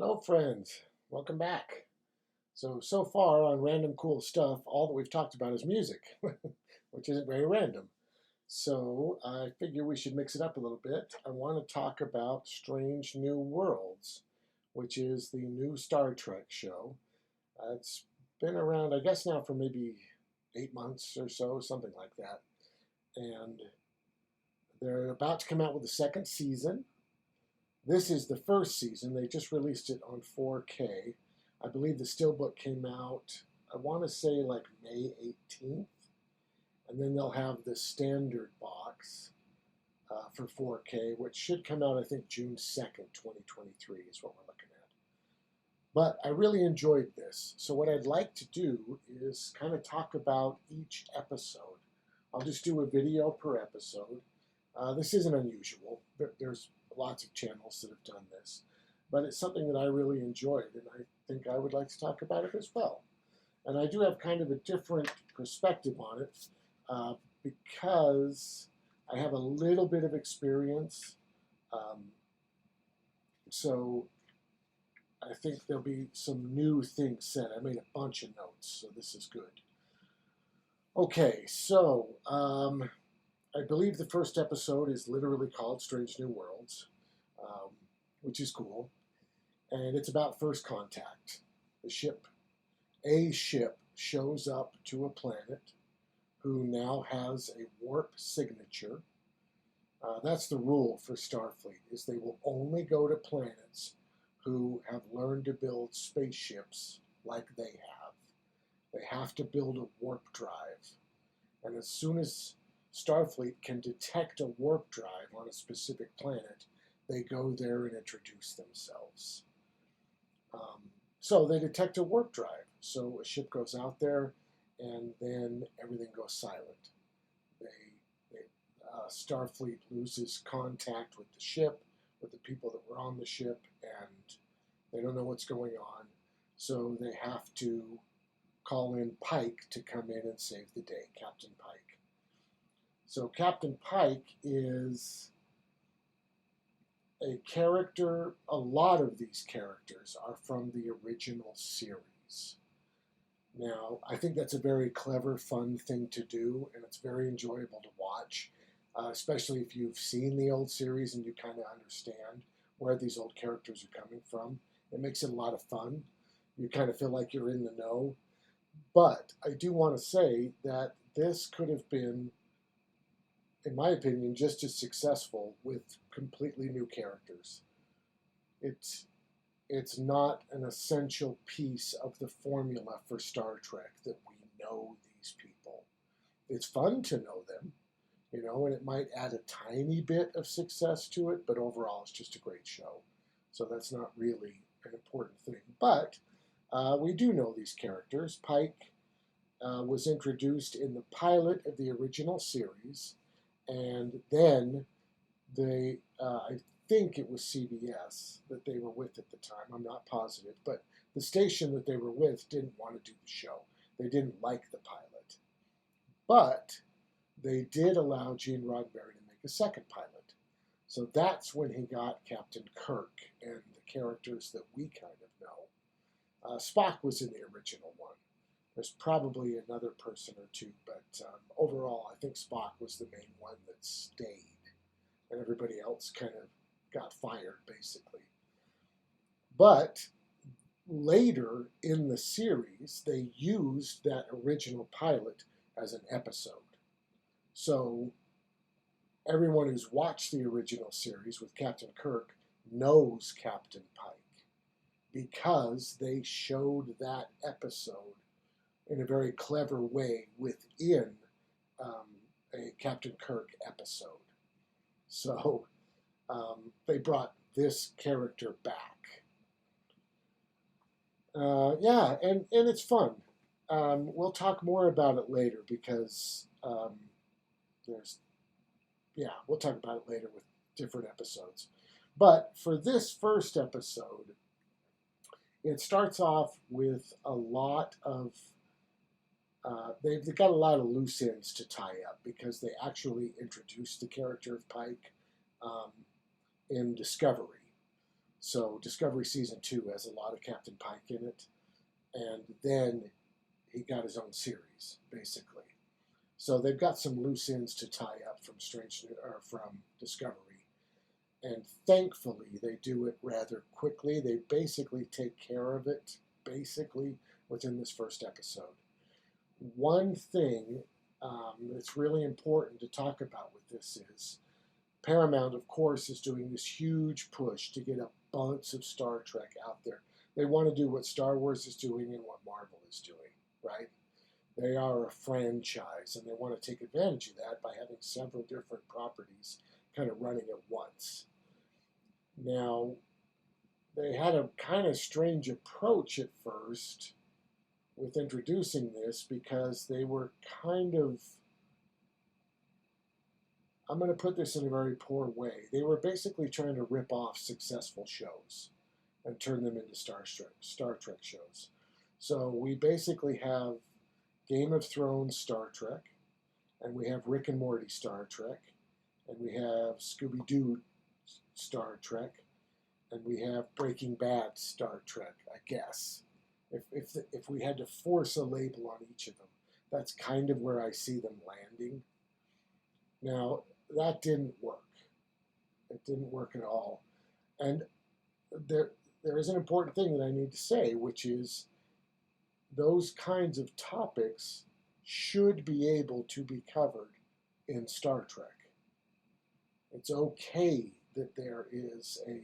Hello, friends. Welcome back. So far on Random Cool Stuff, all that we've talked about is music, which isn't very random. So I figure we should mix it up a little bit. I want to talk about Strange New Worlds, which is the new Star Trek show. It's been around, I guess, now for maybe 8 months or so, something like that. And they're about to come out with the second season. This is the first season. They just released it on 4K. I believe the Steelbook came out, I want to say like May 18th. And then they'll have the standard box for 4K, which should come out, I think, June 2nd, 2023 is what we're looking at. But I really enjoyed this. So what I'd like to do is kind of talk about each episode. I'll just do a video per episode. This isn't unusual. There's lots of channels that have done this, but it's something that I really enjoyed, and I think I would like to talk about it as well. And I do have kind of a different perspective on it because I have a little bit of experience. So I think there'll be some new things said. I made a bunch of notes, so this is good. Okay, so I believe the first episode is literally called Strange New Worlds, which is cool. And it's about first contact. A ship shows up to a planet who now has a warp signature. That's the rule for Starfleet, is they will only go to planets who have learned to build spaceships like they have. They have to build a warp drive. And as soon as Starfleet can detect a warp drive on a specific planet, they go there and introduce themselves. So they detect a warp drive. So a ship goes out there, and then everything goes silent. Starfleet loses contact with the ship, with the people that were on the ship, and they don't know what's going on. So they have to call in Pike to come in and save the day, Captain Pike. So Captain Pike is a character, a lot of these characters are from the original series. Now, I think that's a very clever, fun thing to do, and it's very enjoyable to watch, especially if you've seen the old series and you kind of understand where these old characters are coming from. It makes it a lot of fun. You kind of feel like you're in the know. But I do want to say that this could have been, in my opinion, just as successful with completely new characters. It's not an essential piece of the formula for Star Trek that we know these people. It's fun to know them, and it might add a tiny bit of success to it, but overall it's just a great show. So that's not really an important thing. But we do know these characters. Pike was introduced in the pilot of the original series, and then I think it was CBS that they were with at the time. I'm not positive, but the station that they were with didn't want to do the show. They didn't like the pilot. But they did allow Gene Roddenberry to make a second pilot. So that's when he got Captain Kirk and the characters that we kind of know. Spock was in the original one. There's probably another person or two, but overall, I think Spock was the main one that stayed, and everybody else kind of got fired, basically. But later in the series, they used that original pilot as an episode. So everyone who's watched the original series with Captain Kirk knows Captain Pike because they showed that episode in a very clever way within a Captain Kirk episode. So they brought this character back. Yeah, and it's fun. We'll talk more about it later because we'll talk about it later with different episodes. But for this first episode, it starts off with a lot of they've got a lot of loose ends to tie up because they actually introduced the character of Pike in Discovery. So Discovery Season 2 has a lot of Captain Pike in it. And then he got his own series, basically. So they've got some loose ends to tie up from from Discovery, and thankfully they do it rather quickly. They basically take care of it, basically within this first episode. One thing that's really important to talk about with this is Paramount, of course, is doing this huge push to get a bunch of Star Trek out there. They want to do what Star Wars is doing and what Marvel is doing, right? They are a franchise, and they want to take advantage of that by having several different properties kind of running at once. Now, they had a kind of strange approach at first with introducing this because they were kind of, I'm going to put this in a very poor way. They were basically trying to rip off successful shows and turn them into Star Trek shows. So we basically have Game of Thrones Star Trek, and we have Rick and Morty Star Trek, and we have Scooby-Doo Star Trek, and we have Breaking Bad Star Trek, I guess. If we had to force a label on each of them, that's kind of where I see them landing. Now, that didn't work. It didn't work at all. And there is an important thing that I need to say, which is those kinds of topics should be able to be covered in Star Trek. It's okay that there is a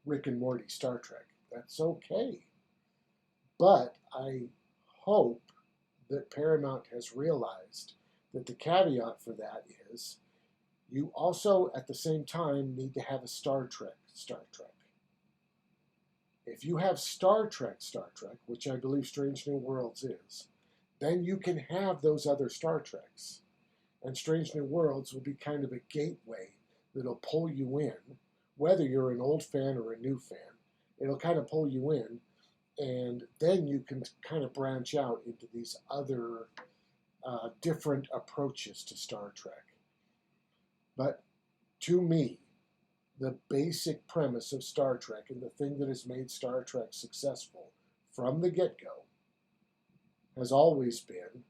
Rick and Morty Star Trek. That's okay. But I hope that Paramount has realized that the caveat for that is you also, at the same time, need to have a Star Trek. If you have Star Trek, which I believe Strange New Worlds is, then you can have those other Star Treks. And Strange New Worlds will be kind of a gateway that'll pull you in, whether you're an old fan or a new fan. It'll kind of pull you in, and then you can kind of branch out into these other different approaches to Star Trek. But to me, the basic premise of Star Trek and the thing that has made Star Trek successful from the get-go has always been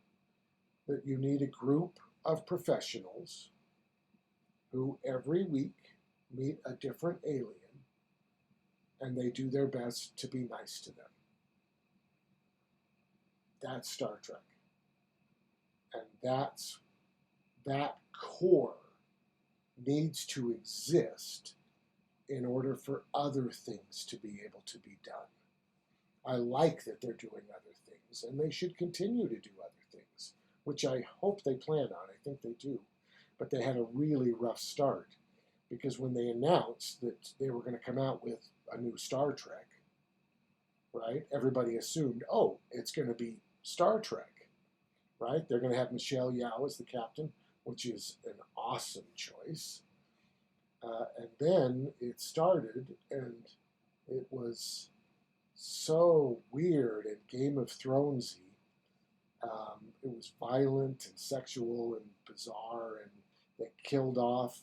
that you need a group of professionals who every week meet a different alien and they do their best to be nice to them. That's Star Trek. And that core needs to exist in order for other things to be able to be done. I like that they're doing other things, and they should continue to do other things, which I hope they plan on. I think they do. But they had a really rough start, because when they announced that they were going to come out with a new Star Trek, right, everybody assumed, oh, it's going to be Star Trek, right? They're going to have Michelle Yeoh as the captain, which is an awesome choice. And then it started, and it was so weird and Game of Thronesy. It was violent and sexual and bizarre, and they killed off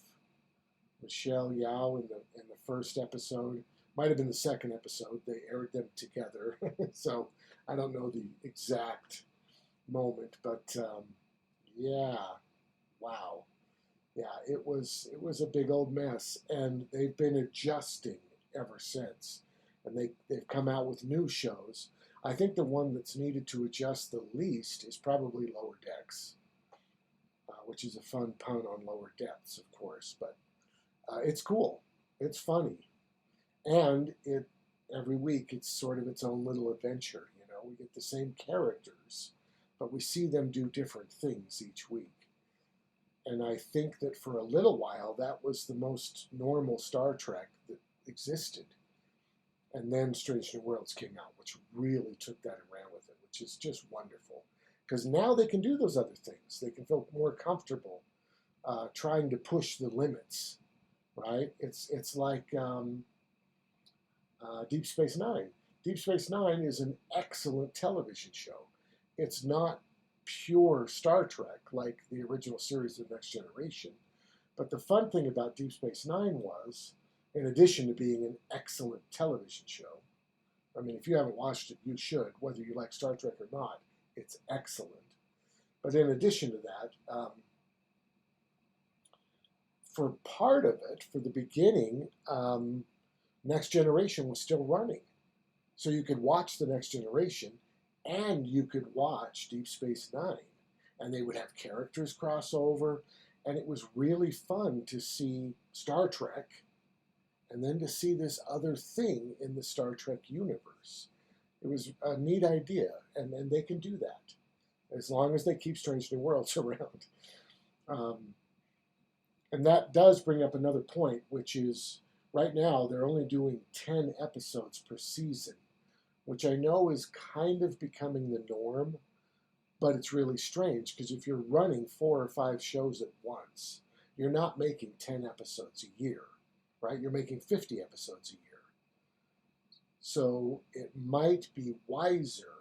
Michelle Yeoh in the first episode. Might have been the second episode. They aired them together, so I don't know the exact moment, but yeah, wow. Yeah, it was a big old mess, and they've been adjusting ever since. And they've come out with new shows. I think the one that's needed to adjust the least is probably Lower Decks, which is a fun pun on Lower Depths, of course. But it's cool. It's funny, and every week it's sort of its own little adventure. You know, we get the same characters, but we see them do different things each week. And I think that for a little while, that was the most normal Star Trek that existed. And then Strange New Worlds came out, which really took that and ran with it, which is just wonderful. Because now they can do those other things. They can feel more comfortable trying to push the limits, right? It's like Deep Space Nine. Deep Space Nine is an excellent television show. It's not pure Star Trek like the original series of Next Generation. But the fun thing about Deep Space Nine was, in addition to being an excellent television show. I mean, if you haven't watched it, you should, whether you like Star Trek or not. It's excellent. But in addition to that, for part of it, for the beginning, Next Generation was still running. So you could watch The Next Generation and you could watch Deep Space Nine. And they would have characters cross over. And it was really fun to see Star Trek and then to see this other thing in the Star Trek universe. It was a neat idea, and they can do that as long as they keep Strange New Worlds around. And that does bring up another point, which is right now they're only doing 10 episodes per season, which I know is kind of becoming the norm, but it's really strange because if you're running 4 or 5 shows at once, you're not making 10 episodes a year, right? You're making 50 episodes a year. So it might be wiser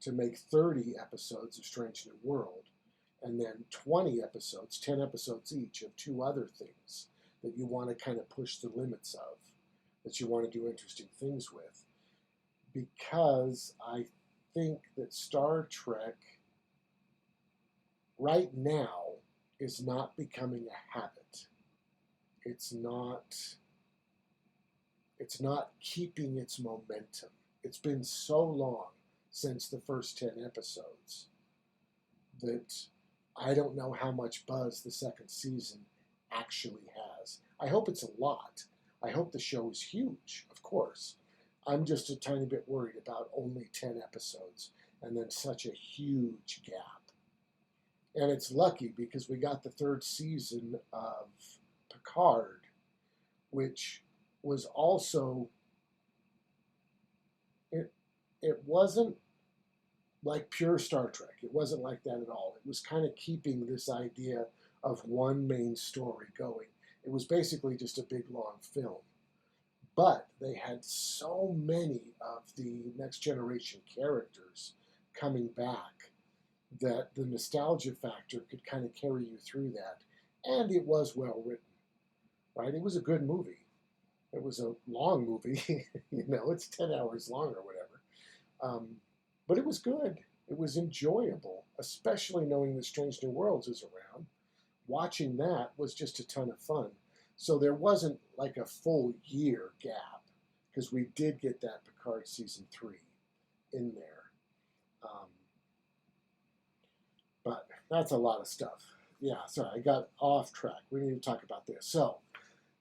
to make 30 episodes of Strange New World and then 20 episodes, 10 episodes each of 2 other things that you want to kind of push the limits of, that you want to do interesting things with. Because I think that Star Trek right now is not becoming a habit. It's not keeping its momentum. It's been so long since the first 10 episodes that I don't know how much buzz the second season actually has. I hope it's a lot. I hope the show is huge, of course. I'm just a tiny bit worried about only 10 episodes and then such a huge gap. And it's lucky because we got the 3rd season of Picard, which was also, it wasn't like pure Star Trek. It wasn't like that at all. It was kind of keeping this idea of one main story going. It was basically just a big, long film. But they had so many of the Next Generation characters coming back that the nostalgia factor could kind of carry you through that. And it was well written, right? It was a good movie. It was a long movie. It's 10 hours long or whatever. But it was good. It was enjoyable, especially knowing that Strange New Worlds is around. Watching that was just a ton of fun. So there wasn't like a full year gap because we did get that Picard season 3 in there. But that's a lot of stuff. Yeah, sorry, I got off track. We need to talk about this. So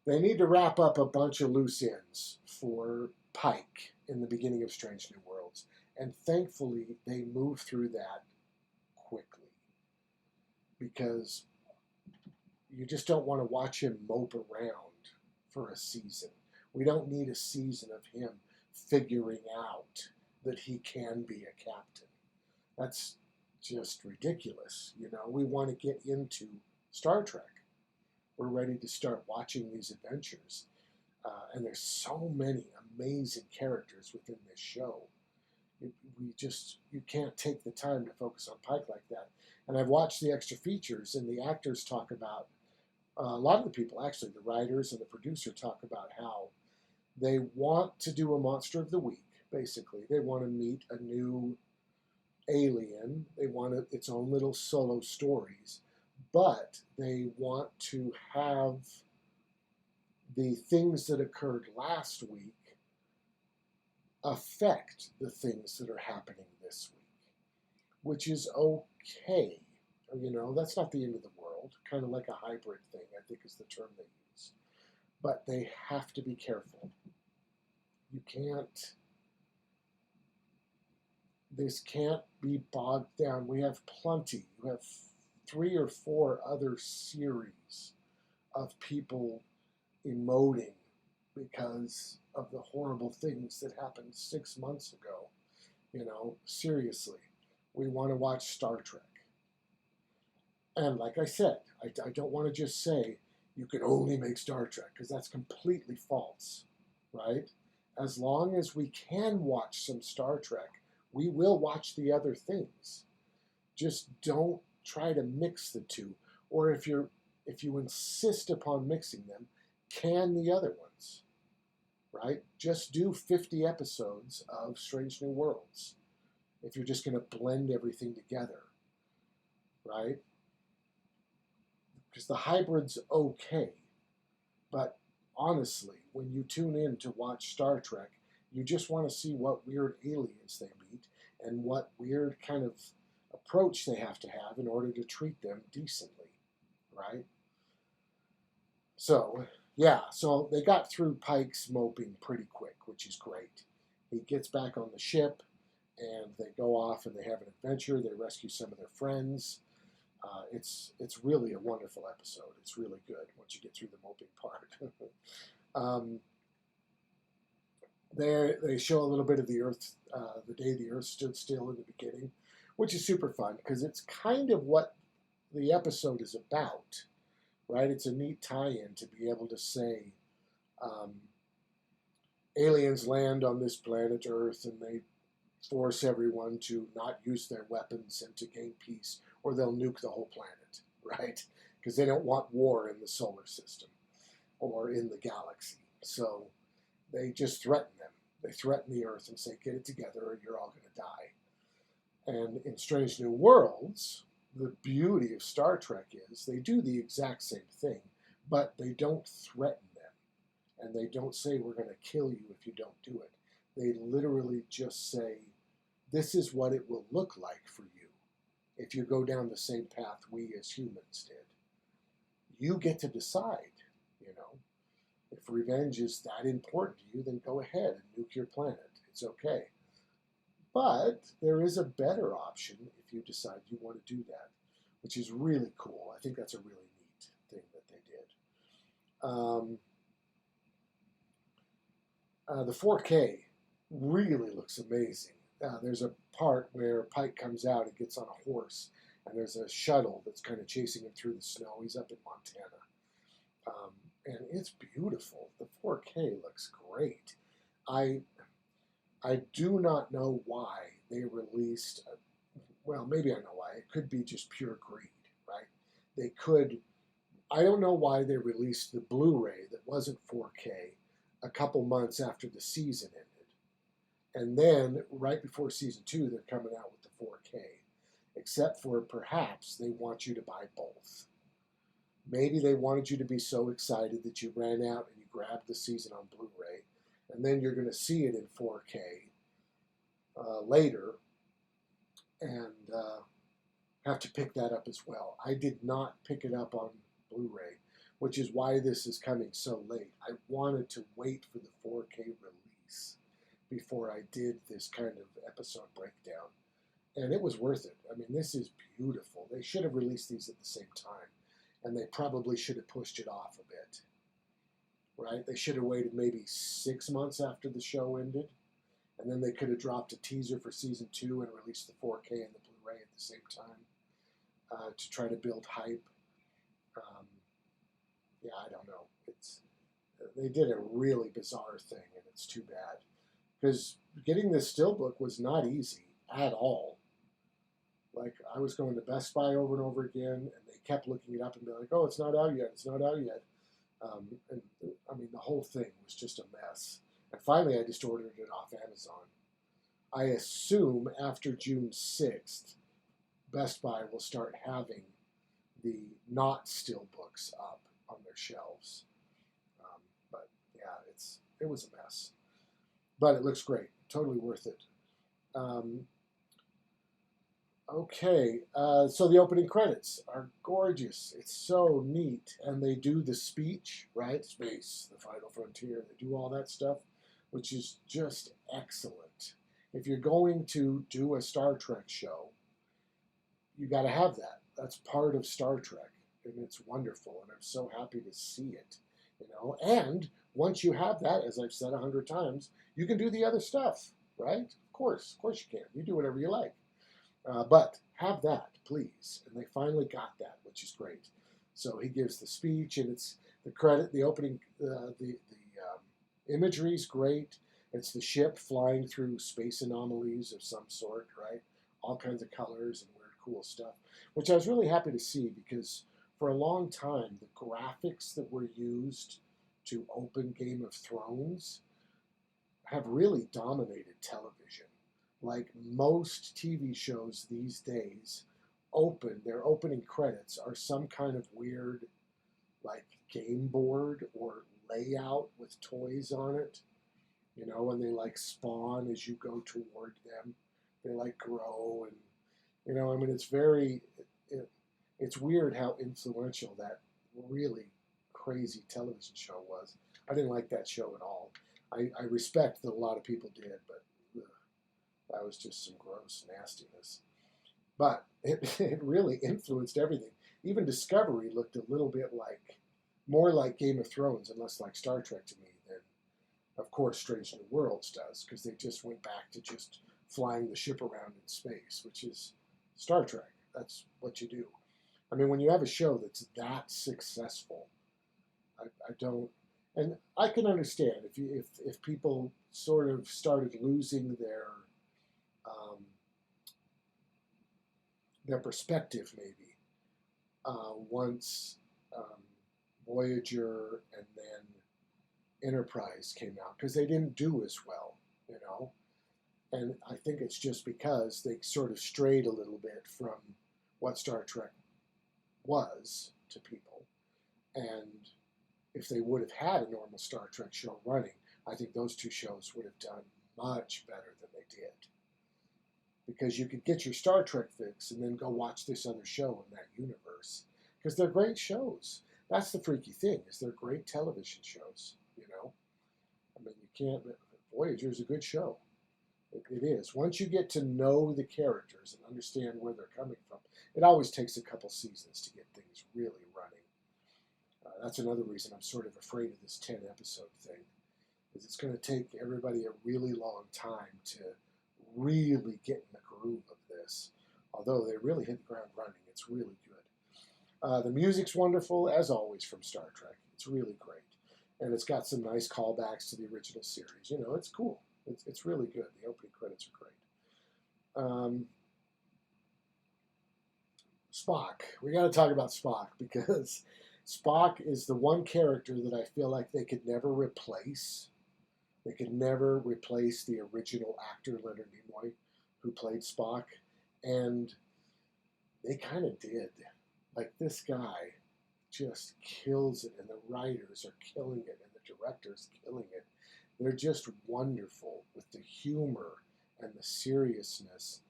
they need to wrap up a bunch of loose ends for Pike in the beginning of Strange New Worlds. And thankfully, they move through that quickly. Because you just don't want to watch him mope around for a season. We don't need a season of him figuring out that he can be a captain. That's just ridiculous. We want to get into Star Trek. We're ready to start watching these adventures. And there's so many amazing characters within this show. You can't take the time to focus on Pike like that. And I've watched the extra features, and the actors talk about, a lot of the people, actually, the writers and the producer talk about how they want to do a Monster of the Week, basically. They want to meet a new alien. They want its own little solo stories. But they want to have the things that occurred last week affect the things that are happening this week, which is okay. That's not the end of the world. Kind of like a hybrid thing, I think is the term they use. But they have to be careful. This can't be bogged down. We have plenty. You have 3 or 4 other series of people emoting because of the horrible things that happened 6 months ago. Seriously, we want to watch Star Trek. And like I said, I don't want to just say you can only make Star Trek, because that's completely false, right? As long as we can watch some Star Trek, we will watch the other things. Just don't try to mix the two. Or if you insist upon mixing them, can the other ones. right? Just do 50 episodes of Strange New Worlds if you're just going to blend everything together, right? Because the hybrid's okay, but honestly, when you tune in to watch Star Trek, you just want to see what weird aliens they meet and what weird kind of approach they have to have in order to treat them decently, right? So, yeah, so they got through Pike's moping pretty quick, which is great. He gets back on the ship and they go off and they have an adventure. They rescue some of their friends. It's really a wonderful episode. It's really good once you get through the moping part. um, they show a little bit of the Earth, the day the Earth stood still in the beginning, which is super fun because it's kind of what the episode is about, right? It's a neat tie-in to be able to say um, aliens land on this planet Earth and they force everyone to not use their weapons and to gain peace, or they'll nuke the whole planet, right? Because they don't want war in the solar system or in the galaxy. So they just threaten them. They threaten the Earth and say, get it together or you're all going to die. And in Strange New Worlds, the beauty of Star Trek is they do the exact same thing, but they don't threaten them. And they don't say, we're going to kill you if you don't do it. They literally just say, this is what it will look like for you if you go down the same path we as humans did. You get to decide, you know. If revenge is that important to you, then go ahead and nuke your planet. It's okay. But there is a better option if you decide you want to do that, which is really cool. I think that's a really neat thing that they did. The 4K really looks amazing. There's a part where Pike comes out and gets on a horse, and there's a shuttle that's kind of chasing him through the snow. He's up in Montana. And it's beautiful. The 4K looks great. I do not know why they released, well, maybe I know why. It could be just pure greed, right? They could, I don't know why they released the Blu-ray that wasn't 4K a couple months after the season ended. And then right before season 2, they're coming out with the 4K. Except for perhaps they want you to buy both. Maybe they wanted you to be so excited that you ran out and you grabbed the season on Blu-ray, and then you're going to see it in 4K later, and have to pick that up as well. I did not pick it up on Blu-ray, which is why this is coming so late. I wanted to wait for the 4K release before I did this kind of episode breakdown, and it was worth it. I mean, this is beautiful. They should have released these at the same time. And they probably should have pushed it off a bit, right? They should have waited maybe 6 months after the show ended, and then they could have dropped a teaser for season 2 and released the 4K and the Blu-ray at the same time to try to build hype. Yeah, I don't know. They did a really bizarre thing, and it's too bad because getting this Steelbook was not easy at all. Like, I was going to Best Buy over and over again, and they kept looking it up and being like, oh, it's not out yet, it's not out yet. And I mean, the whole thing was just a mess. And finally, I just ordered it off Amazon. I assume after June 6th, Best Buy will start having the not Steelbooks up on their shelves. But yeah, it was a mess. But it looks great. Totally worth it. Okay, so the opening credits are gorgeous. It's so neat. And they do the speech, right? Space, the final frontier. They do all that stuff, which is just excellent. If you're going to do a Star Trek show, you got to have that. That's part of Star Trek, and it's wonderful. And I'm so happy to see it, you know. And once you have that, as I've said 100 times, you can do the other stuff, right? Of course you can. You do whatever you like. But have that, please. And they finally got that, which is great. So he gives the speech, and it's the credit, the opening, the imagery is great. It's the ship flying through space anomalies of some sort, right? All kinds of colors and weird, cool stuff, which I was really happy to see because for a long time, the graphics that were used to open Game of Thrones have really dominated television. Like most TV shows these days, their opening credits are some kind of weird, like game board or layout with toys on it, and they like spawn as you go toward them. They like grow, and I mean, it, it's weird how influential that really crazy television show was. I didn't like that show at all. I respect that a lot of people did, but ugh, that was just some gross nastiness. But it really influenced everything. Even Discovery looked a little bit more like Game of Thrones and less like Star Trek to me than, of course, Strange New Worlds does, because they just went back to just flying the ship around in space, which is Star Trek. That's what you do. I mean, when you have a show that's that successful, I don't, and I can understand if people sort of started losing um, their perspective maybe once um, Voyager and then Enterprise came out because they didn't do as well, you know. And I think it's just because they sort of strayed a little bit from what Star Trek was to people. And if they would have had a normal Star Trek show running, I think those two shows would have done much better than they did. Because you could get your Star Trek fix and then go watch this other show in that universe. Because they're great shows. That's the freaky thing, is they're great television shows, you know? I mean, you can't, Voyager is a good show. It is. Once you get to know the characters and understand where they're coming from, it always takes a couple seasons to get things really running. That's another reason I'm sort of afraid of this 10 episode thing, is it's going to take everybody a really long time to really get in the groove of this. Although they really hit the ground running, it's really good. The music's wonderful, as always, from Star Trek. It's really great. And it's got some nice callbacks to the original series. You know, it's cool. It's really good. The opening credits are great. Spock. We got to talk about Spock because Spock is the one character that I feel like they could never replace. They could never replace the original actor, Leonard Nimoy, who played Spock. And they kind of did. Like, this guy just kills it, and the writers are killing it, and the director's killing it. They're just wonderful with the humor and the seriousness.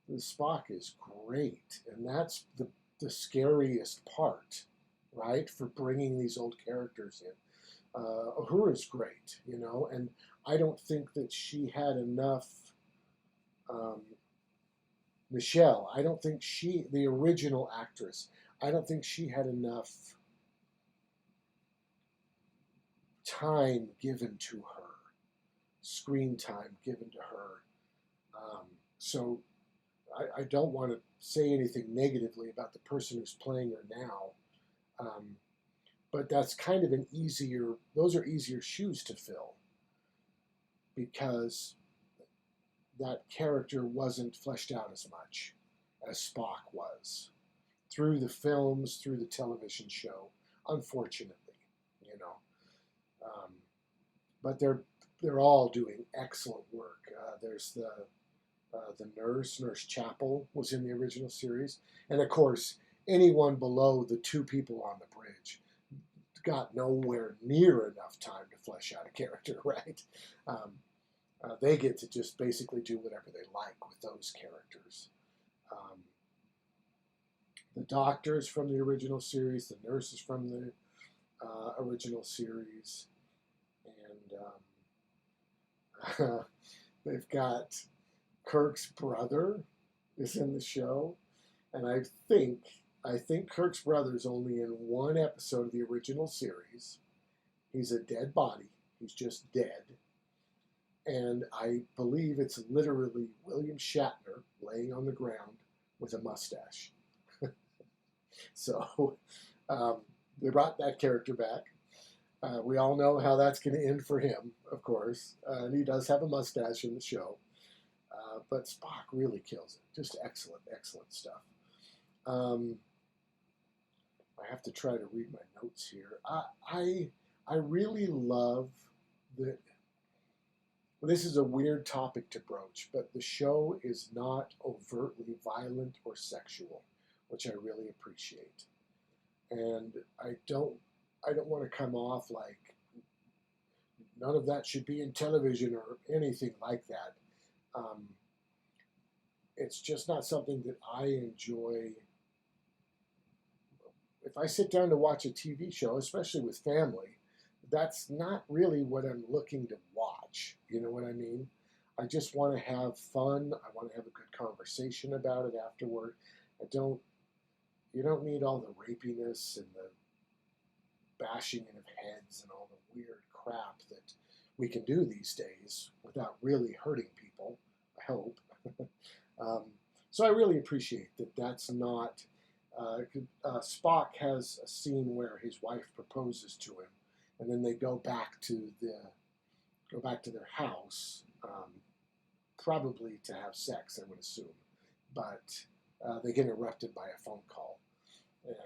The Spock is great, and that's the scariest part, right? For bringing these old characters in. Uhura's great, you know, and I don't think that she had enough. Um, Michelle, I don't think the original actress, I don't think she had enough time given to her, screen time given to her. So I don't want to say anything negatively about the person who's playing her now. But that's kind of those are easier shoes to fill because that character wasn't fleshed out as much as Spock was through the films, through the television show, unfortunately, you know. But they're all doing excellent work. There's the Nurse Chapel was in the original series, and of course, anyone below the two people on the bridge got nowhere near enough time to flesh out a character, right? They get to just basically do whatever they like with those characters. The doctors from the original series, the nurses from the original series, and they've got Kirk's brother is in the show, and I think Kirk's brother is only in one episode of the original series. He's a dead body. He's just dead. And I believe it's literally William Shatner laying on the ground with a mustache. So they brought that character back. We all know how that's going to end for him, of course. And he does have a mustache in the show. But Spock really kills it. Just excellent, excellent stuff. I have to try to read my notes here. I really love the Well, this is a weird topic to broach, but the show is not overtly violent or sexual, which I really appreciate. And I don't want to come off like none of that should be in television or anything like that. Um, it's just not something that I enjoy. If I sit down to watch a TV show, especially with family, that's not really what I'm looking to watch. You know what I mean? I just want to have fun. I want to have a good conversation about it afterward. I don't. You don't need all the rapiness and the bashing in of heads and all the weird crap that we can do these days without really hurting people. I hope. um, so I really appreciate that. That's not. Spock has a scene where his wife proposes to him, and then they go back to their house, probably to have sex, I would assume, but they get interrupted by a phone call, and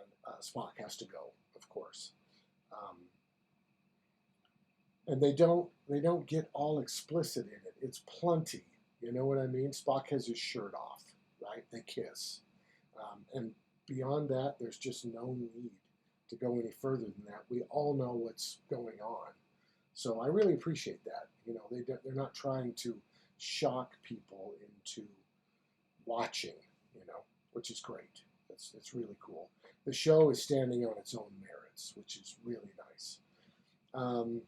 Spock has to go, of course. Um, and they don't get all explicit in it. It's plenty. You know what I mean? Spock has his shirt off, right? They kiss, and beyond that, there's just no need to go any further than that. We all know what's going on, so I really appreciate that. You know, they're not trying to shock people into watching. You know, which is great. It's really cool. The show is standing on its own merits, which is really nice. Um,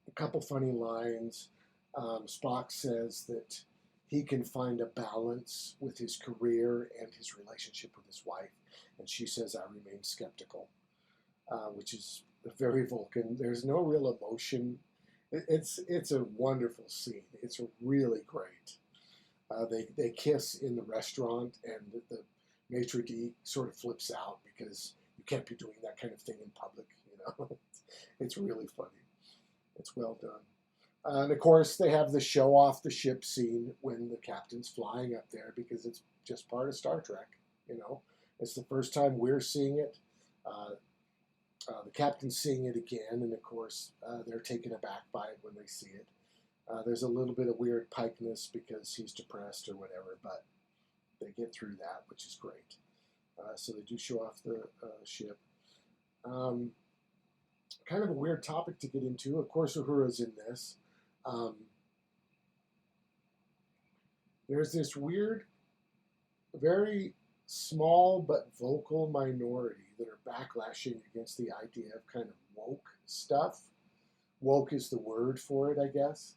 a couple funny lines. Spock says that he can find a balance with his career and his relationship with his wife, and she says, "I remain skeptical," which is very Vulcan. There's no real emotion. It's a wonderful scene. It's really great. They kiss in the restaurant, and the maitre d' sort of flips out because you can't be doing that kind of thing in public. You know, it's really funny. It's well done. And of course, they have the show off the ship scene when the captain's flying up there because it's just part of Star Trek. You know, it's the first time we're seeing it. Uh, the captain's seeing it again, and of course, they're taken aback by it when they see it. There's a little bit of weird pikeness because he's depressed or whatever, but they get through that, which is great. So they do show off the ship. Um, Kind of a weird topic to get into. Of course, Uhura's in this. Um, there's this weird, very small but vocal minority that are backlashing against the idea of kind of woke stuff. Woke is the word for it, I guess.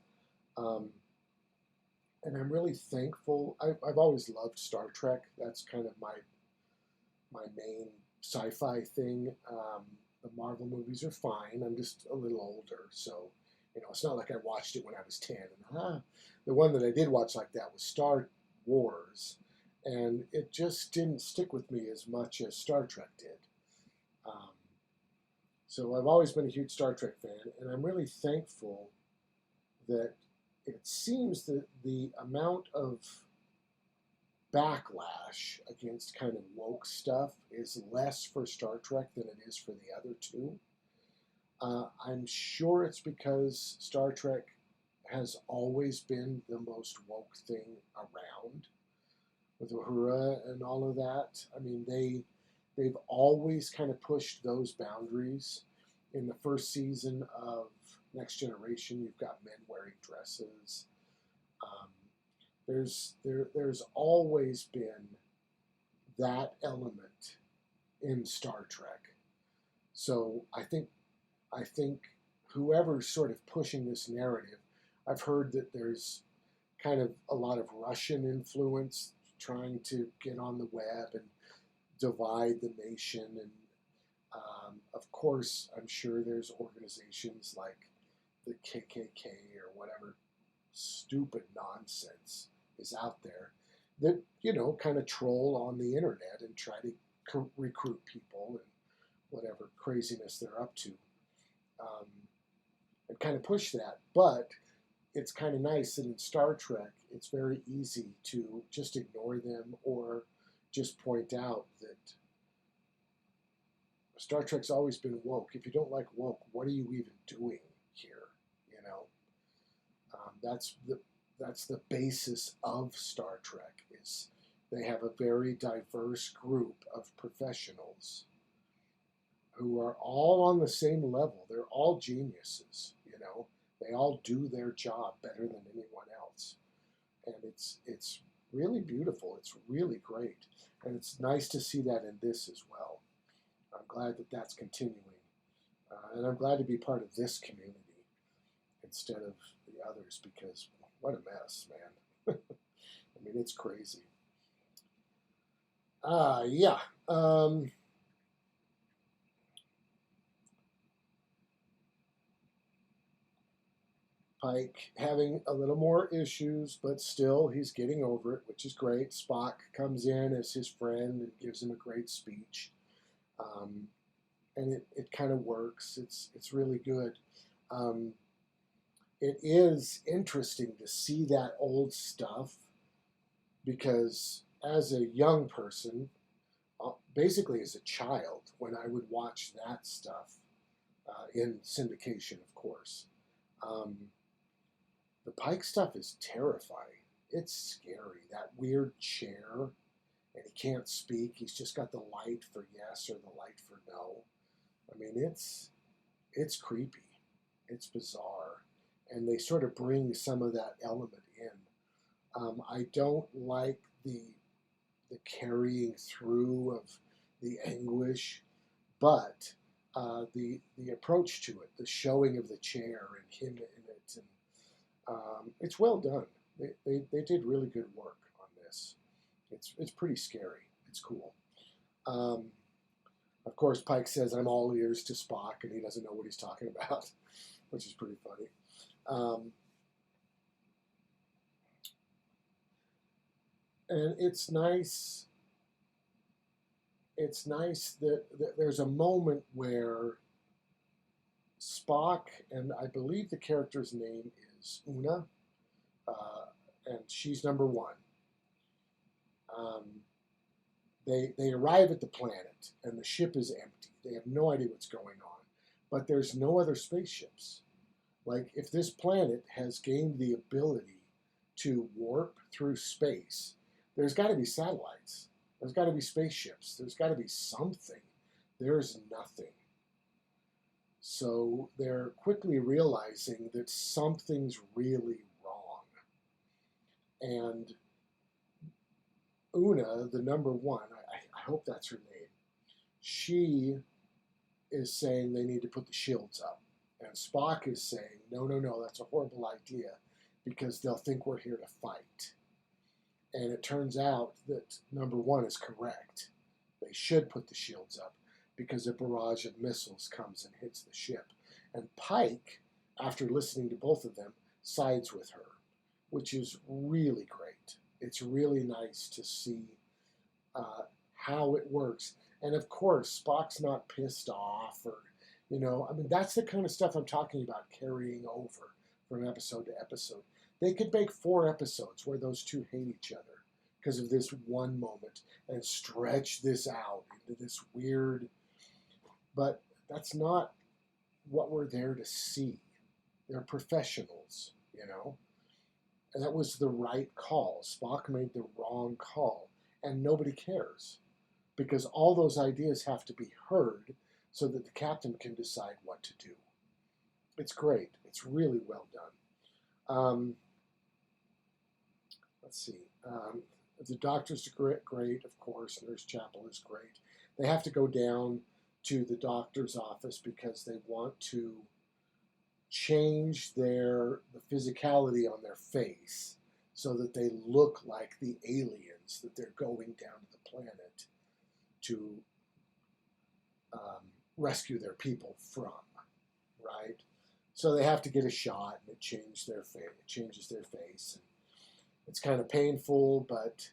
Um, and I'm really thankful. I've always loved Star Trek. That's kind of my main sci-fi thing. The Marvel movies are fine. I'm just a little older, so it's not like I watched it when I was 10. And the one that I did watch like that was Star Wars, and it just didn't stick with me as much as Star Trek did. Um, so I've always been a huge Star Trek fan, and I'm really thankful that it seems that the amount of backlash against kind of woke stuff is less for Star Trek than it is for the other two. I'm sure it's because Star Trek has always been the most woke thing around with Uhura and all of that. I mean, they've always kind of pushed those boundaries. In the first season of Next Generation, you've got men wearing dresses. Um, there's always been that element in Star Trek. So I think whoever's sort of pushing this narrative, I've heard that there's kind of a lot of Russian influence trying to get on the web and divide the nation. And of course, I'm sure there's organizations like the KKK or whatever stupid nonsense is out there that kind of troll on the internet and try to recruit people and whatever craziness they're up to, um, and kind of push that. But it's kind of nice that in Star Trek, it's very easy to just ignore them or just point out that Star Trek's always been woke. If you don't like woke, what are you even doing here? You know. That's the basis of Star Trek. Is they have a very diverse group of professionals who are all on the same level. They're all geniuses, you know. They all do their job better than anyone else, and it's really beautiful. It's really great, and it's nice to see that in this as well. I'm glad that that's continuing, and I'm glad to be part of this community instead of the others because what a mess, man. I mean, it's crazy. Yeah. Pike having a little more issues, but still he's getting over it, which is great. Spock comes in as his friend and gives him a great speech, um, and it kind of works. It's really good. Um, it is interesting to see that old stuff because as a young person, basically as a child, when I would watch that stuff in syndication, of course. Um, The Pike stuff is terrifying. It's scary. That weird chair, and he can't speak. He's just got the light for yes or the light for no. I mean, it's creepy. It's bizarre, and they sort of bring some of that element in. I don't like the carrying through of the anguish, but the approach to it, the showing of the chair and him in it, and it's well done. They did really good work on this. It's pretty scary. It's cool. Um, of course, Pike says, "I'm all ears to Spock," and he doesn't know what he's talking about, which is pretty funny. Um, and it's nice. It's nice that there's a moment where Spock, and I believe the character's name is Una, uh, and she's number one. Um, they arrive at the planet and the ship is empty. They have no idea what's going on, but there's no other spaceships. Like if this planet has gained the ability to warp through space, there's got to be satellites. There's got to be spaceships. There's got to be something. There's nothing. So they're quickly realizing that something's really wrong. And Una, the number one, I hope that's her name, she is saying they need to put the shields up. And Spock is saying, no, no, no, that's a horrible idea because they'll think we're here to fight. And it turns out that number one is correct. They should put the shields up because a barrage of missiles comes and hits the ship. And Pike, after listening to both of them, sides with her, which is really great. It's really nice to see how it works. And of course, Spock's not pissed off or, I mean, that's the kind of stuff I'm talking about carrying over from episode to episode. They could make 4 episodes where those two hate each other because of this one moment and stretch this out into this weird, but that's not what we're there to see. They're professionals, And that was the right call. Spock made the wrong call, and nobody cares because all those ideas have to be heard so that the captain can decide what to do. It's great. It's really well done. Let's see. The doctor's great, of course. Nurse Chapel is great. They have to go down to the doctor's office because they want to change the physicality on their face so that they look like the aliens that they're going down to the planet to rescue their people from, right? So they have to get a shot, and it changes their face. And it's kind of painful, but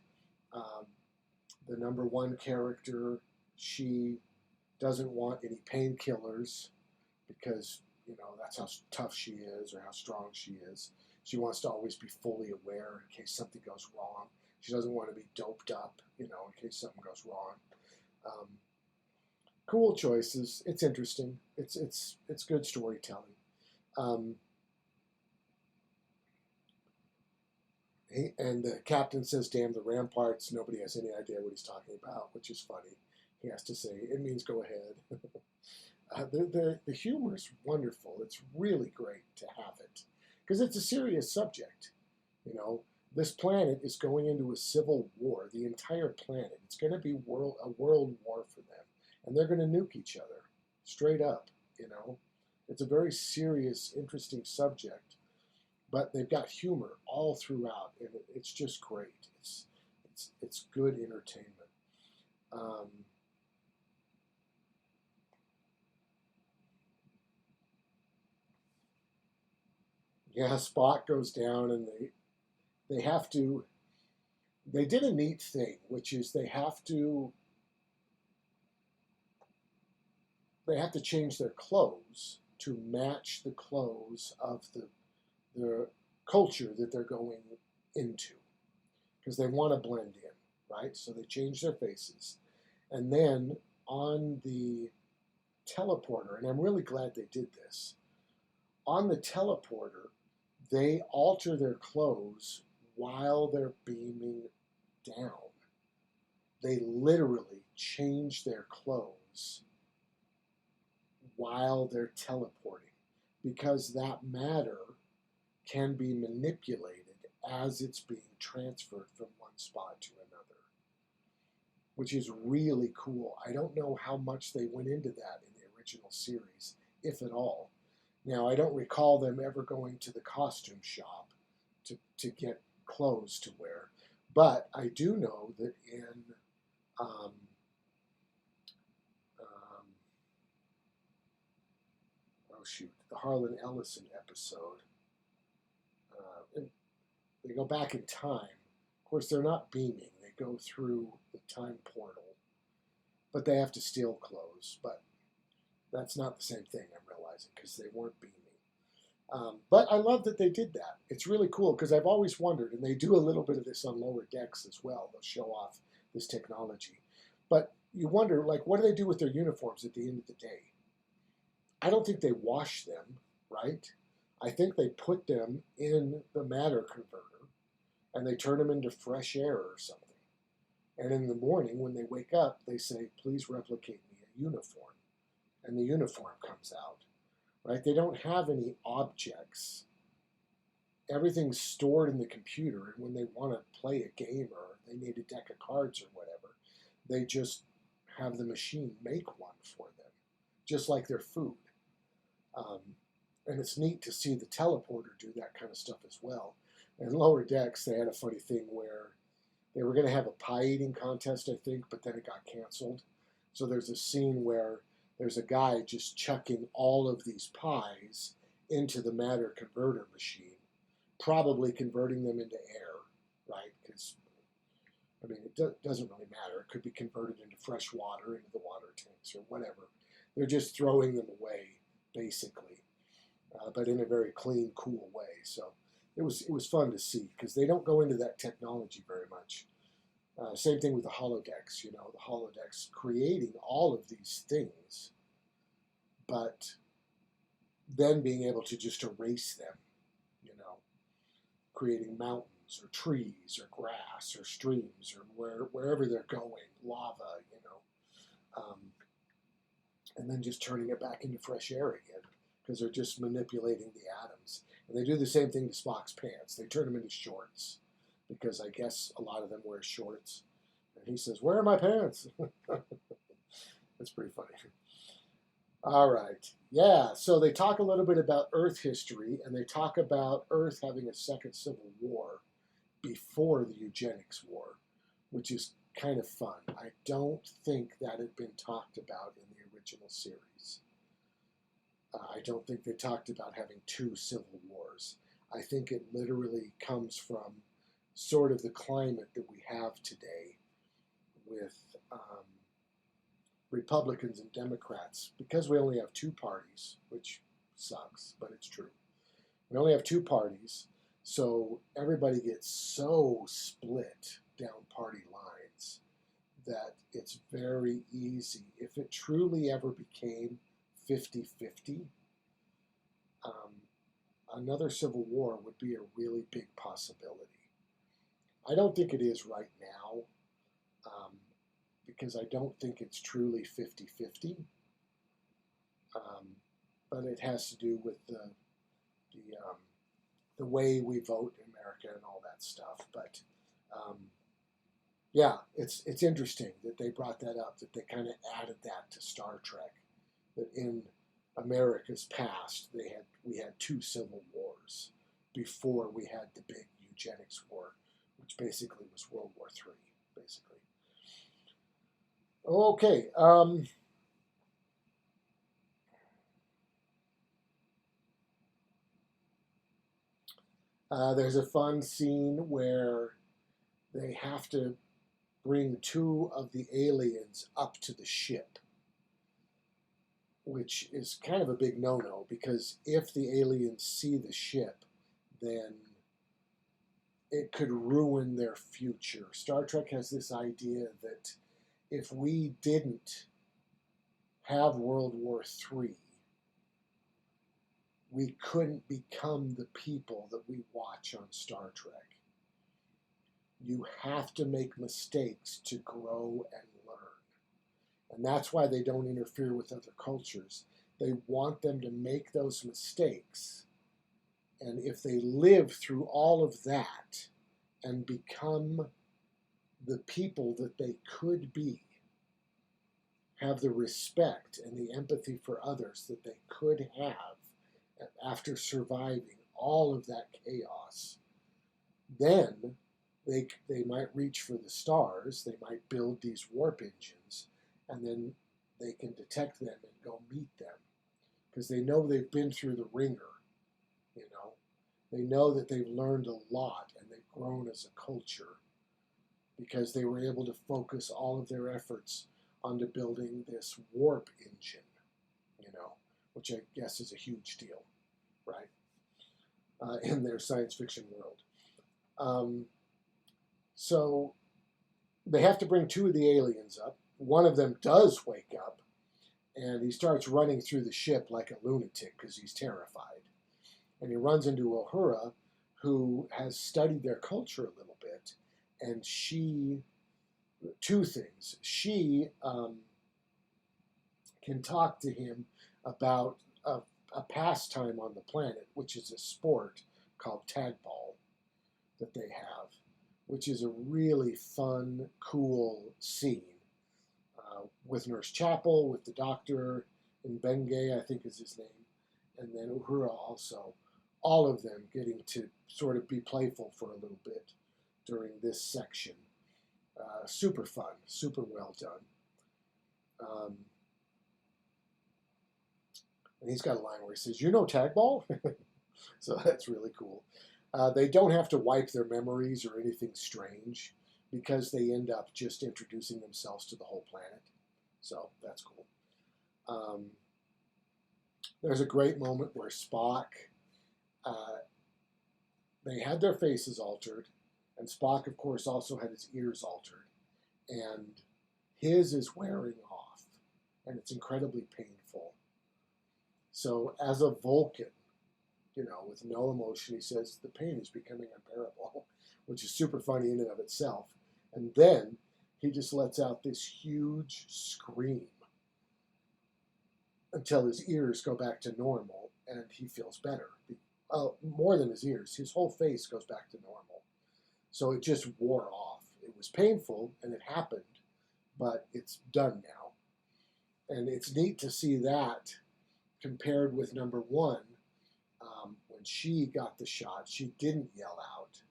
the number one character, she doesn't want any painkillers because that's how tough she is or how strong she is. She wants to always be fully aware in case something goes wrong. She doesn't want to be doped up, in case something goes wrong. Cool choices. It's interesting. It's good storytelling. Um, And the captain says, "Damn the ramparts." Nobody has any idea what he's talking about, which is funny. He has to say, "It means go ahead." The humor is wonderful. It's really great to have it because it's a serious subject. You know, this planet is going into a civil war. The entire planet. It's going to be a world war for them, and they're going to nuke each other straight up. You know, it's a very serious, interesting subject, but they've got humor all throughout, and it's just great. It's good entertainment. Um, yeah, Spock goes down, and they have to. They did a neat thing, which is they have to change their clothes to match the clothes of the culture that they're going into because they want to blend in, right? So they change their faces. And then on the teleporter, and I'm really glad they did this, on the teleporter, they alter their clothes while they're beaming down. They literally change their clothes while they're teleporting because that matter can be manipulated as it's being transferred from one spot to another, which is really cool. I don't know how much they went into that in the original series, if at all. Now, I don't recall them ever going to the costume shop to get clothes to wear, but I do know that in um, um, oh shoot, the Harlan Ellison episode, and they go back in time. Of course, they're not beaming; they go through the time portal, but they have to steal clothes. But that's not the same thing. I'm realizing because they weren't beaming. But I love that they did that. It's really cool because I've always wondered, and they do a little bit of this on Lower Decks as well. They'll show off this technology, but you wonder, like, what do they do with their uniforms at the end of the day? I don't think they wash them, right? I think they put them in the matter converter and they turn them into fresh air or something. And in the morning, when they wake up, they say, "Please replicate me a uniform," and the uniform comes out, right? They don't have any objects. Everything's stored in the computer, and when they want to play a game or they need a deck of cards or whatever, they just have the machine make one for them, just like their food. Um, and it's neat to see the teleporter do that kind of stuff as well. And Lower Decks, they had a funny thing where they were going to have a pie eating contest, I think, but then it got canceled. So there's a scene where there's a guy just chucking all of these pies into the matter converter machine, probably converting them into air, right? Because, I mean, doesn't really matter. It could be converted into fresh water, into the water tanks or whatever. They're just throwing them away, basically, but in a very clean, cool way. So it was fun to see because they don't go into that technology very much. Same thing with the holodecks. The holodecks creating all of these things, but then being able to just erase them. You know, creating mountains or trees or grass or streams or wherever they're going, lava. And then just turning it back into fresh air again because they're just manipulating the atoms. And they do the same thing to Spock's pants. They turn them into shorts because I guess a lot of them wear shorts. And he says, "Where are my pants?" That's pretty funny. All right. Yeah. So they talk a little bit about Earth history and they talk about Earth having a second civil war before the eugenics war, which is kind of fun. I don't think that had been talked about in the original series. I don't think they talked about having two civil wars. I think it literally comes from sort of the climate that we have today with Republicans and Democrats, because we only have two parties, which sucks, but it's true. We only have two parties, so everybody gets so split down party lines that it's very easy. If it truly ever became 50-50, another civil war would be a really big possibility. I don't think it is right now, um, because I don't think it's truly 50-50. Um, but it has to do with the way we vote in America and all that stuff. But um, yeah, it's interesting that they brought that up, that they kind of added that to Star Trek, that in America's past we had two civil wars before we had the big eugenics war, which basically was World War III, basically. Okay. There's a fun scene where they have to bring two of the aliens up to the ship, which is kind of a big no-no, because if the aliens see the ship, then it could ruin their future. Star Trek has this idea that if we didn't have World War III, we couldn't become the people that we watch on Star Trek. You have to make mistakes to grow and learn. And that's why they don't interfere with other cultures. They want them to make those mistakes. And if they live through all of that and become the people that they could be, have the respect and the empathy for others that they could have after surviving all of that chaos, then they might reach for the stars, they might build these warp engines, and then they can detect them and go meet them, because they know they've been through the ringer, you know. They know that they've learned a lot and they've grown as a culture because they were able to focus all of their efforts onto building this warp engine, you know, which I guess is a huge deal, right, in their science fiction world. So they have to bring two of the aliens up. One of them does wake up, and he starts running through the ship like a lunatic because he's terrified. And he runs into Uhura, who has studied their culture a little bit, and two things. She can talk to him about a pastime on the planet, which is a sport called tag ball that they have, which is a really fun, cool scene with Nurse Chapel, with the doctor, and Bengay, I think is his name, and then Uhura also. All of them getting to sort of be playful for a little bit during this section. Super fun, super well done. And he's got a line where he says, "You know tag ball?" So that's really cool. They don't have to wipe their memories or anything strange because they end up just introducing themselves to the whole planet. So that's cool. There's a great moment where Spock, they had their faces altered, and Spock, of course, also had his ears altered. And his is wearing off, and it's incredibly painful. So, as a Vulcan, you know, with no emotion, he says, the pain is becoming unbearable, which is super funny in and of itself. And then he just lets out this huge scream until his ears go back to normal and he feels better. More than his ears, his whole face goes back to normal. So it just wore off. It was painful and it happened, but it's done now. And it's neat to see that compared with number one. When she got the shot, she didn't yell out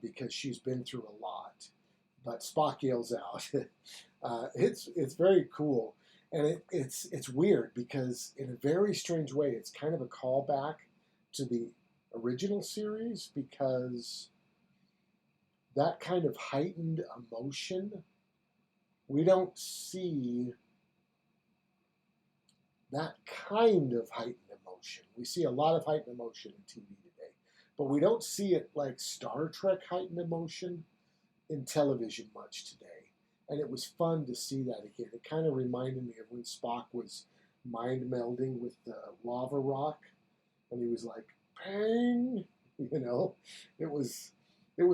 because she's been through a lot. But Spock yells out. It's very cool, and it's weird because in a very strange way, it's kind of a callback to the original series, because that kind of heightened emotion, we don't see that kind of heightened emotion. We see a lot of heightened emotion in TV today, but we don't see it like Star Trek heightened emotion in television much today. And it was fun to see that again. It kind of reminded me of when Spock was mind melding with the lava rock, and he was like, "Pang," you know. It was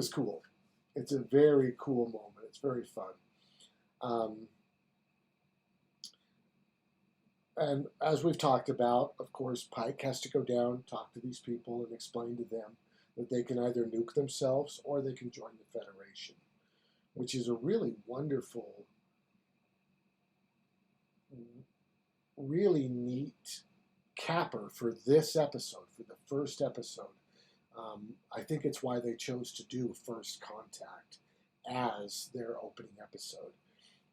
cool. it's a very cool moment. It's very fun. Um, and as we've talked about, of course, Pike has to go down, talk to these people, and explain to them that they can either nuke themselves or they can join the Federation, which is a really wonderful, really neat capper for this episode, for the first episode. I think it's why they chose to do First Contact as their opening episode,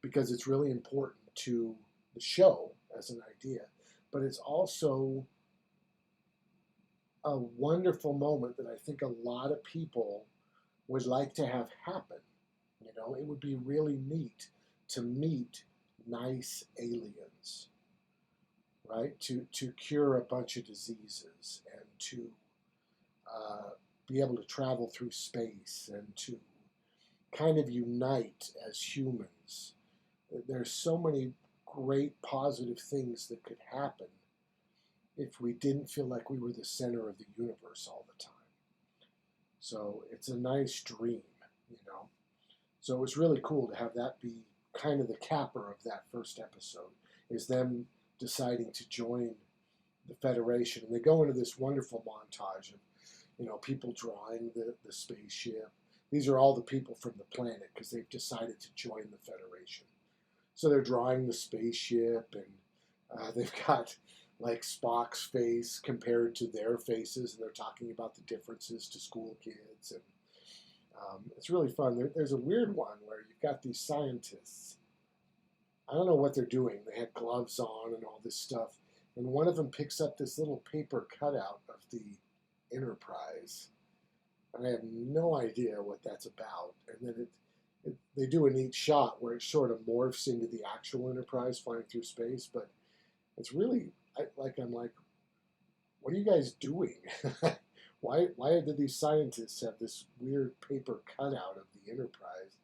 because it's really important to the show as an idea, but it's also a wonderful moment that I think a lot of people would like to have happen. You know, it would be really neat to meet nice aliens, right? To cure a bunch of diseases and to be able to travel through space and to kind of unite as humans. There's so many great positive things that could happen if we didn't feel like we were the center of the universe all the time. So it's a nice dream, you know. So it was really cool to have that be kind of the capper of that first episode, is them deciding to join the Federation. And they go into this wonderful montage of, you know, people drawing the spaceship. These are all the people from the planet because they've decided to join the Federation. So they're drawing the spaceship, and they've got like Spock's face compared to their faces, and they're talking about the differences to school kids. And it's really fun. There's a weird one where you've got these scientists. I don't know what they're doing. They had gloves on and all this stuff. And one of them picks up this little paper cutout of the Enterprise. And I have no idea what that's about. And then they do a neat shot where it sort of morphs into the actual Enterprise flying through space. But it's really, I'm like, what are you guys doing? Why did these scientists have this weird paper cutout of the Enterprise?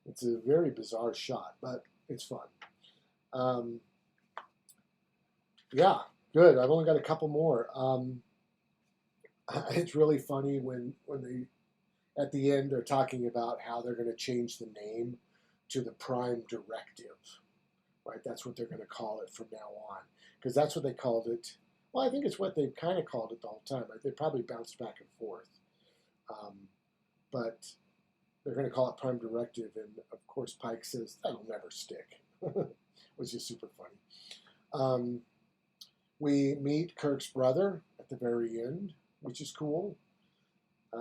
It's a very bizarre shot, but it's fun. Yeah, good. I've only got a couple more. It's really funny when they, at the end, they're talking about how they're going to change the name to the Prime Directive, right? That's what they're going to call it from now on, because that's what they called it. Well, I think it's what they've kind of called it the whole time. They probably bounced back and forth, but they're going to call it Prime Directive, and of course Pike says that'll never stick, which is super funny. We meet Kirk's brother at the very end, which is cool.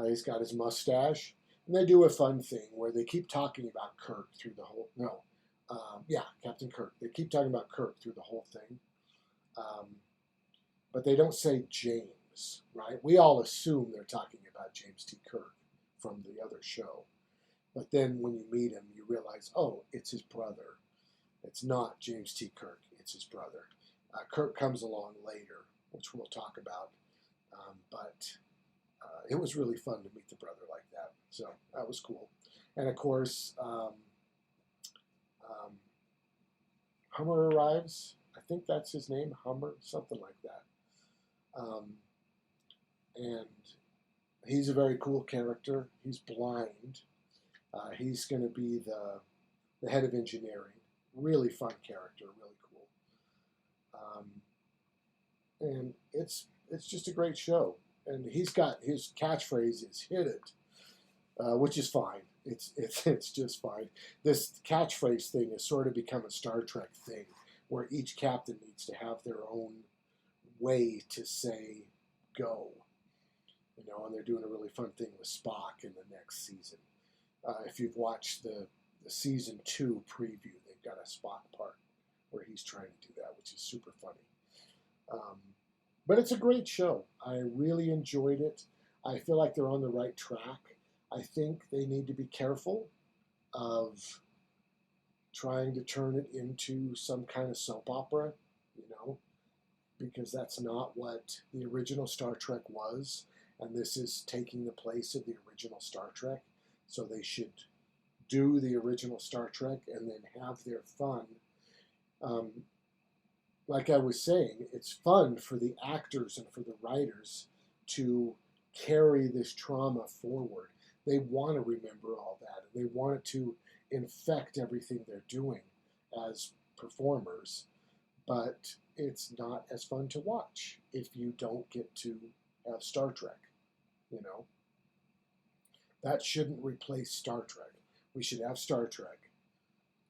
He's got his mustache, and they do a fun thing where they keep talking about Kirk through the whole. No, Captain Kirk. They keep talking about Kirk through the whole thing, but they don't say James, right? We all assume they're talking about James T. Kirk from the other show, but then when you meet him, you realize, oh, it's his brother. It's not James T. Kirk. It's his brother. Kirk comes along later, which we'll talk about, but it was really fun to meet the brother like that. So that was cool. And of course, Hummer arrives. I think that's his name, Hummer, something like that. And he's a very cool character. He's blind. He's going to be the head of engineering. Really fun character, really cool. And it's just a great show. And he's got his catchphrase is "hit it," which is fine. It's just fine. This catchphrase thing has sort of become a Star Trek thing, where each captain needs to have their own way to say "go," you know. And they're doing a really fun thing with Spock in the next season. If you've watched the season 2 preview, they've got a Spock part where he's trying to do that, which is super funny. But it's a great show. I really enjoyed it. I feel like they're on the right track. I think they need to be careful of trying to turn it into some kind of soap opera, you know, because that's not what the original Star Trek was, and this is taking the place of the original Star Trek. So they should do the original Star Trek and then have their fun. Like I was saying, it's fun for the actors and for the writers to carry this trauma forward. They want to remember all that, and they want it to infect everything they're doing as performers. But it's not as fun to watch if you don't get to have Star Trek. You know, that shouldn't replace Star Trek. We should have Star Trek,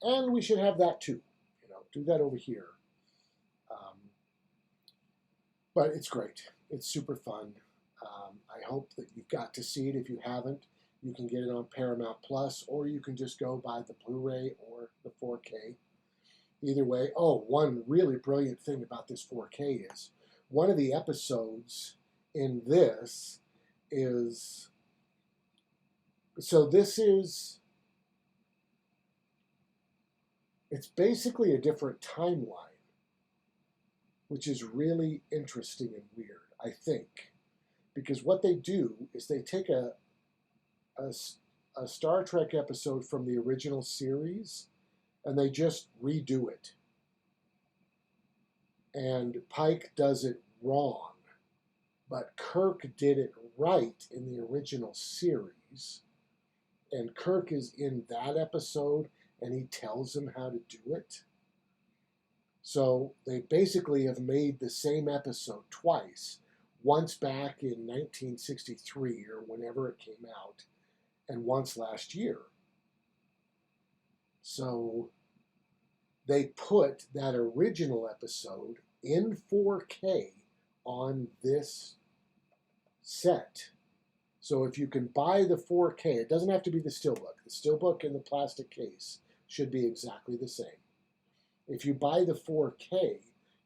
and we should have that too. You know, do that over here. Um, but it's great. It's super fun. I hope that you got to see it. If you haven't, you can get it on Paramount Plus, or you can just go buy the Blu-ray or the 4K. Either way. Oh, one really brilliant thing about this 4K is one of the episodes in this is, so this is, it's basically a different timeline, which is really interesting and weird, I think. Because what they do is they take a Star Trek episode from the original series and they just redo it. And Pike does it wrong, but Kirk did it right in the original series. And Kirk is in that episode and he tells him how to do it. So they basically have made the same episode twice, once back in 1963 or whenever it came out, and once last year. So they put that original episode in 4K on this set. So if you can buy the 4K, it doesn't have to be the Steelbook. The Steelbook in the plastic case should be exactly the same. If you buy the 4K,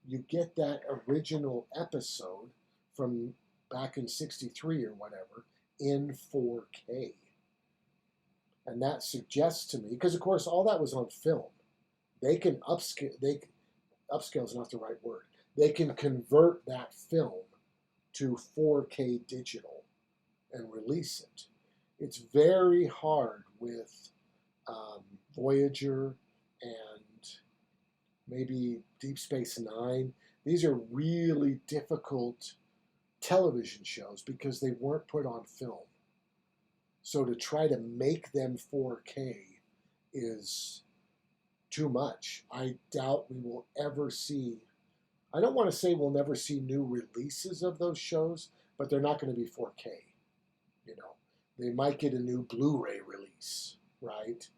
you get that original episode from back in 63 or whatever in 4K. And that suggests to me, because of course all that was on film. They can upscale, upscale is not the right word. They can convert that film to 4K digital and release it. It's very hard with Voyager and maybe Deep Space Nine. These are really difficult television shows because they weren't put on film. So to try to make them 4K is too much. I doubt we will ever see, I don't want to say we'll never see new releases of those shows, but they're not going to be 4K. You know, they might get a new Blu-ray release, right?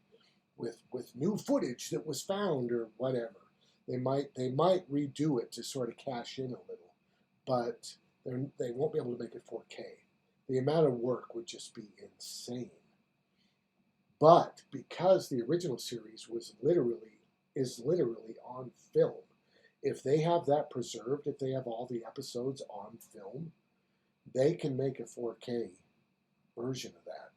With new footage that was found or whatever. They might redo it to sort of cash in a little, but they won't be able to make it 4K. The amount of work would just be insane. But because the original series is literally on film, if they have that preserved, if they have all the episodes on film, they can make a 4K version of that.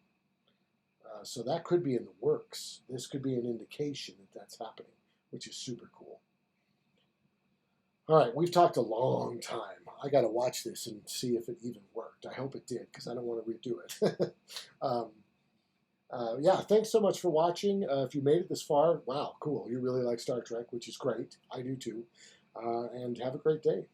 So that could be in the works. This could be an indication that that's happening, which is super cool. All right, we've talked a long time. I got to watch this and see if it even worked. I hope it did because I don't want to redo it. Yeah, thanks so much for watching. If you made it this far, wow, cool. You really like Star Trek, which is great. I do too. And have a great day.